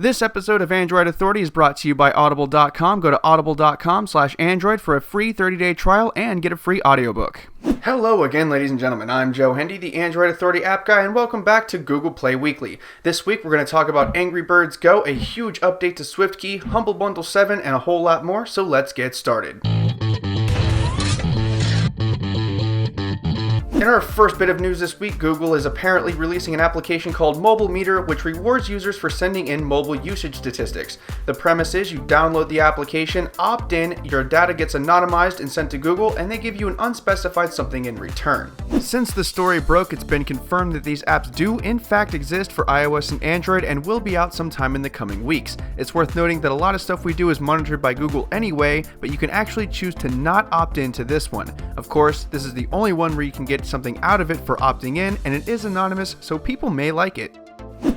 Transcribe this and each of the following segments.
This episode of Android Authority is brought to you by Audible.com. Go to audible.com/Android for a free 30-day trial and get a free audiobook. Hello again, ladies and gentlemen. I'm Joe Hendy, the Android Authority app guy, and welcome back to Google Play Weekly. This week, we're going to talk about Angry Birds Go, a huge update to Swiftkey, Humble Bundle 7, and a whole lot more, so let's get started. In our first bit of news this week, Google is apparently releasing an application called Mobile Meter, which rewards users for sending in mobile usage statistics. The premise is you download the application, opt in, your data gets anonymized and sent to Google, and they give you an unspecified something in return. Since the story broke, it's been confirmed that these apps do in fact exist for iOS and Android and will be out sometime in the coming weeks. It's worth noting that a lot of stuff we do is monitored by Google anyway, but you can actually choose to not opt in to this one. Of course, this is the only one where you can get something out of it for opting in, and it is anonymous, so people may like it.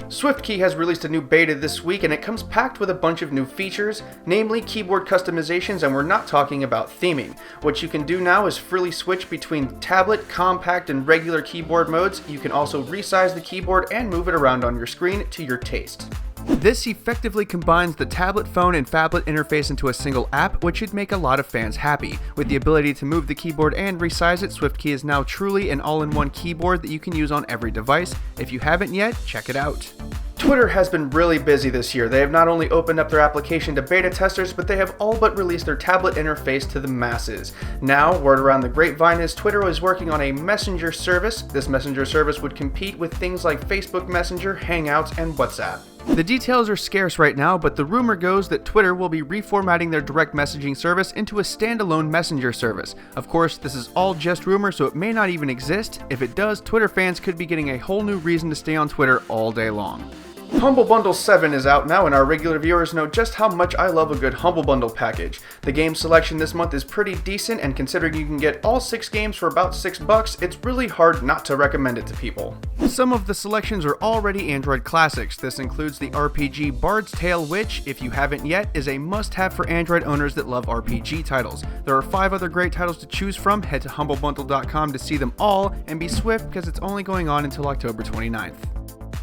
Swiftkey has released a new beta this week, and it comes packed with a bunch of new features, namely keyboard customizations, and we're not talking about theming. What you can do now is freely switch between tablet, compact, and regular keyboard modes. You can also resize the keyboard and move it around on your screen to your taste. This effectively combines the tablet, phone, and phablet interface into a single app, which should make a lot of fans happy. With the ability to move the keyboard and resize it, Swiftkey is now truly an all-in-one keyboard that you can use on every device. If you haven't yet, check it out. Twitter has been really busy this year. They have not only opened up their application to beta testers, but they have all but released their tablet interface to the masses. Now, word around the grapevine is Twitter is working on a messenger service. This messenger service would compete with things like Facebook Messenger, Hangouts, and WhatsApp. The details are scarce right now, but the rumor goes that Twitter will be reformatting their direct messaging service into a standalone messenger service. Of course, this is all just rumor, so it may not even exist. If it does, Twitter fans could be getting a whole new reason to stay on Twitter all day long. Humble Bundle 7 is out now, and our regular viewers know just how much I love a good Humble Bundle package. The game selection this month is pretty decent, and considering you can get all 6 games for about $6, it's really hard not to recommend it to people. Some of the selections are already Android classics. This includes the RPG Bard's Tale, which, if you haven't yet, is a must-have for Android owners that love RPG titles. There are 5 other great titles to choose from. Head to humblebundle.com to see them all, and be swift because it's only going on until October 29th.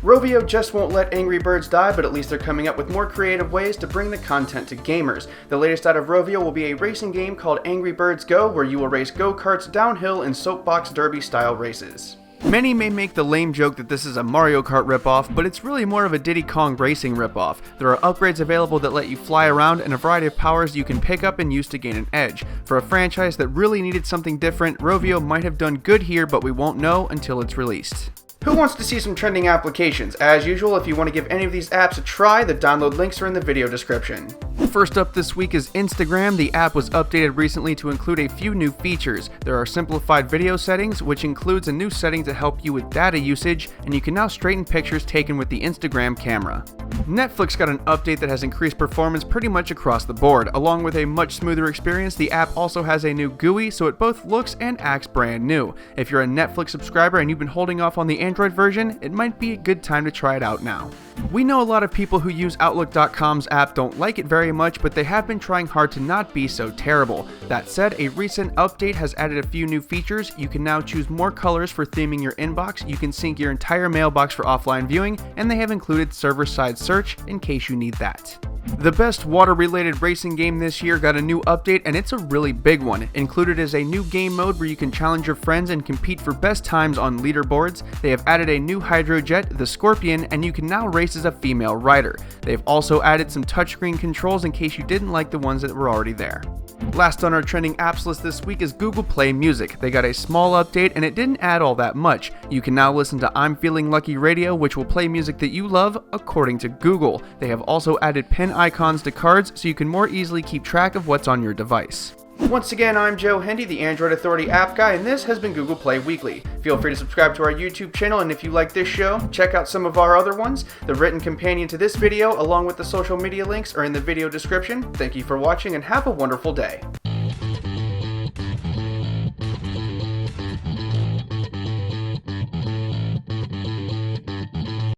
Rovio just won't let Angry Birds die, but at least they're coming up with more creative ways to bring the content to gamers. The latest out of Rovio will be a racing game called Angry Birds Go, where you will race go-karts downhill in soapbox derby-style races. Many may make the lame joke that this is a Mario Kart ripoff, but it's really more of a Diddy Kong racing ripoff. There are upgrades available that let you fly around and a variety of powers you can pick up and use to gain an edge. For a franchise that really needed something different, Rovio might have done good here, but we won't know until it's released. Who wants to see some trending applications? As usual, if you want to give any of these apps a try, the download links are in the video description. First up this week is Instagram. The app was updated recently to include a few new features. There are simplified video settings, which includes a new setting to help you with data usage, and you can now straighten pictures taken with the Instagram camera. Netflix got an update that has increased performance pretty much across the board. Along with a much smoother experience, the app also has a new GUI, so it both looks and acts brand new. If you're a Netflix subscriber and you've been holding off on the Android version, it might be a good time to try it out now. We know a lot of people who use Outlook.com's app don't like it very much, but they have been trying hard to not be so terrible. That said, a recent update has added a few new features. You can now choose more colors for theming your inbox, you can sync your entire mailbox for offline viewing, and they have included server-side search in case you need that. The best water-related racing game this year got a new update, and it's a really big one. Included is a new game mode where you can challenge your friends and compete for best times on leaderboards. They have added a new hydrojet, the Scorpion, and you can now race as a female rider. They've also added some touchscreen controls in case you didn't like the ones that were already there. Last on our trending apps list this week is Google Play Music. They got a small update and it didn't add all that much. You can now listen to I'm Feeling Lucky Radio, which will play music that you love according to Google. They have also added pin icons to cards so you can more easily keep track of what's on your device. Once again, I'm Joe Hendy, the Android Authority app guy, and this has been Google Play Weekly. Feel free to subscribe to our YouTube channel, and if you like this show, check out some of our other ones. The written companion to this video, along with the social media links, are in the video description. Thank you for watching, and have a wonderful day.